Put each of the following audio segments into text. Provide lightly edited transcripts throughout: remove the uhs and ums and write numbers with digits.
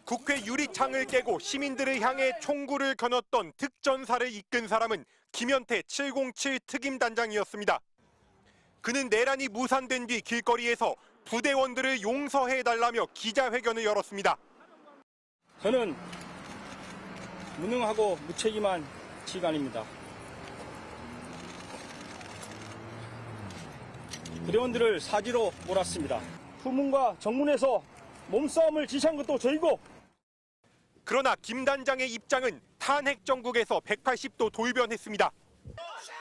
국회 유리창을 깨고 시민들을 향해 총구를 겨눴던 특전사를 이끈 사람은 김현태 707 특임단장이었습니다. 그는 내란이 무산된 뒤 길거리에서 부대원들을 용서해달라며 기자회견을 열었습니다. 저는 무능하고 무책임한 지휘관입니다. 부대원들을 사지로 몰았습니다. 후문과 정문에서 몸싸움을 지시한 것도 저희고. 그러나 김 단장의 입장은 탄핵 정국에서 180도 돌변했습니다.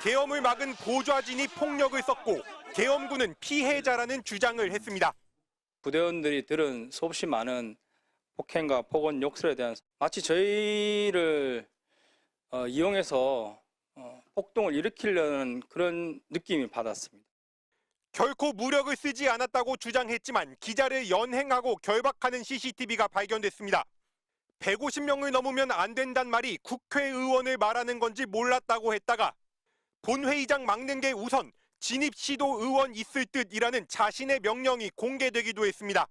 계엄을 막은 보좌진이 폭력을 썼고 계엄군은 피해자라는 주장을 했습니다. 부대원들이 들은 수없이 많은 폭행과 폭언, 욕설에 대한 마치 저희를 이용해서 폭동을 일으키려는 그런 느낌이 받았습니다. 결코 무력을 쓰지 않았다고 주장했지만 기자를 연행하고 결박하는 CCTV가 발견됐습니다. 150명을 넘으면 안 된단 말이 국회의원을 말하는 건지 몰랐다고 했다가 본회의장 막는 게 우선 진입 시도 의원 있을 듯이라는 자신의 명령이 공개되기도 했습니다.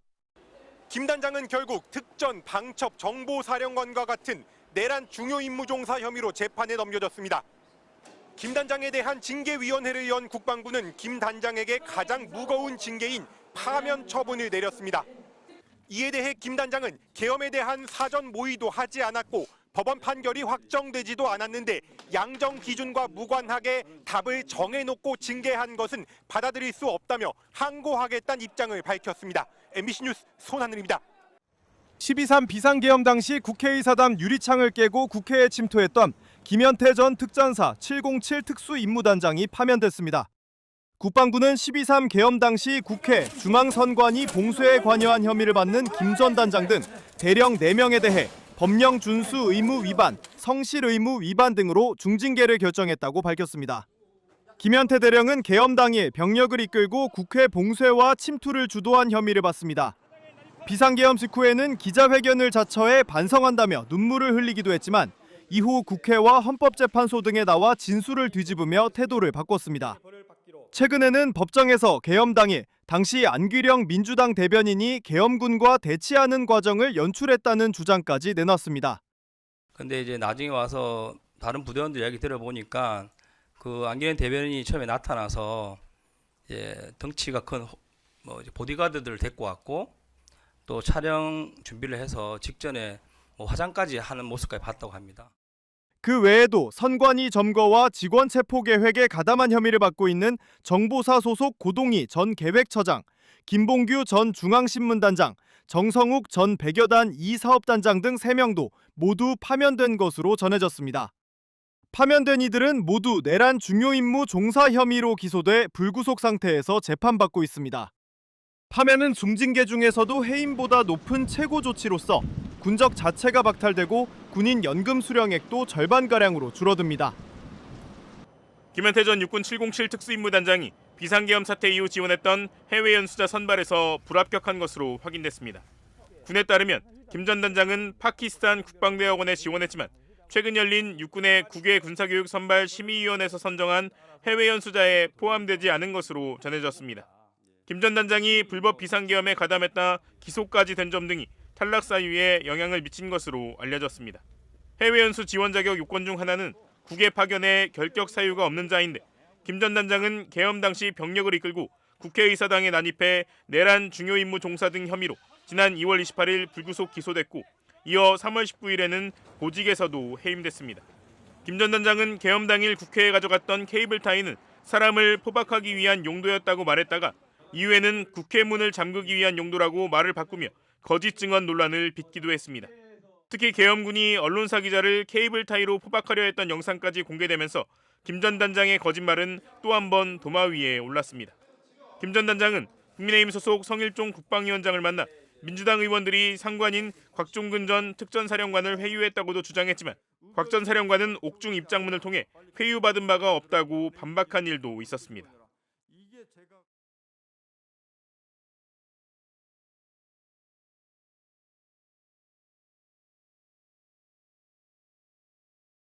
김 단장은 결국 특전, 방첩, 정보사령관과 같은 내란 중요 임무 종사 혐의로 재판에 넘겨졌습니다. 김 단장에 대한 징계위원회를 연 국방부는 김 단장에게 가장 무거운 징계인 파면 처분을 내렸습니다. 이에 대해 김 단장은 계엄에 대한 사전 모의도 하지 않았고 법원 판결이 확정되지도 않았는데 양정 기준과 무관하게 답을 정해놓고 징계한 것은 받아들일 수 없다며 항고하겠다는 입장을 밝혔습니다. MBC 뉴스 손하늘입니다. 12.3 비상계엄 당시 국회의사당 유리창을 깨고 국회에 침투했던 김현태 전 특전사 707 특수임무단장이 파면됐습니다. 국방부는 12.3 계엄 당시 국회, 중앙선관위 봉쇄에 관여한 혐의를 받는 김 전 단장 등 대령 4명에 대해 법령 준수 의무 위반, 성실 의무 위반 등으로 중징계를 결정했다고 밝혔습니다. 김현태 대령은 계엄 당일 병력을 이끌고 국회 봉쇄와 침투를 주도한 혐의를 받습니다. 비상계엄 직후에는 기자회견을 자처해 반성한다며 눈물을 흘리기도 했지만 이후 국회와 헌법재판소 등에 나와 진술을 뒤집으며 태도를 바꿨습니다. 최근에는 법정에서 계엄 당일 당시 안규령 민주당 대변인이 계엄군과 대치하는 과정을 연출했다는 주장까지 내놨습니다. 근데 이제 나중에 와서 다른 부대원들 이야기 들어보니까 그 안기현 대변인이 처음에 나타나서 이제 덩치가 큰 보디가드들을 데리고 왔고 또 촬영 준비를 해서 직전에 화장까지 하는 모습까지 봤다고 합니다. 그 외에도 선관위 점거와 직원 체포 계획에 가담한 혐의를 받고 있는 정보사 소속 고동희 전 계획처장, 김봉규 전 중앙신문단장, 정성욱 전 백여단 2사업단장 등 3명도 모두 파면된 것으로 전해졌습니다. 파면된 이들은 모두 내란 중요임무 종사 혐의로 기소돼 불구속 상태에서 재판받고 있습니다. 파면은 중징계 중에서도 해임보다 높은 최고 조치로서 군적 자체가 박탈되고 군인 연금 수령액도 절반가량으로 줄어듭니다. 김현태 전 육군 707 특수임무단장이 비상계엄 사태 이후 지원했던 해외 연수자 선발에서 불합격한 것으로 확인됐습니다. 군에 따르면 김 전 단장은 파키스탄 국방대학원에 지원했지만 최근 열린 육군의 국외 군사교육 선발 심의위원회에서 선정한 해외 연수자에 포함되지 않은 것으로 전해졌습니다. 김 전 단장이 불법 비상계엄에 가담했다 기소까지 된 점 등이 탈락 사유에 영향을 미친 것으로 알려졌습니다. 해외 연수 지원 자격 요건 중 하나는 국외 파견에 결격 사유가 없는 자인데 김 전 단장은 계엄 당시 병력을 이끌고 국회의사당에 난입해 내란 중요 임무 종사 등 혐의로 지난 2월 28일 불구속 기소됐고 이어 3월 19일에는 보직에서도 해임됐습니다. 김 전 단장은 계엄 당일 국회에 가져갔던 케이블 타이는 사람을 포박하기 위한 용도였다고 말했다가 이후에는 국회 문을 잠그기 위한 용도라고 말을 바꾸며 거짓 증언 논란을 빚기도 했습니다. 특히 계엄군이 언론사 기자를 케이블 타이로 포박하려 했던 영상까지 공개되면서 김 전 단장의 거짓말은 또 한 번 도마 위에 올랐습니다. 김 전 단장은 국민의힘 소속 성일종 국방위원장을 만나 민주당 의원들이 상관인 곽종근 전 특전사령관을 회유했다고도 주장했지만 곽 전 사령관은 옥중 입장문을 통해 회유받은 바가 없다고 반박한 일도 있었습니다.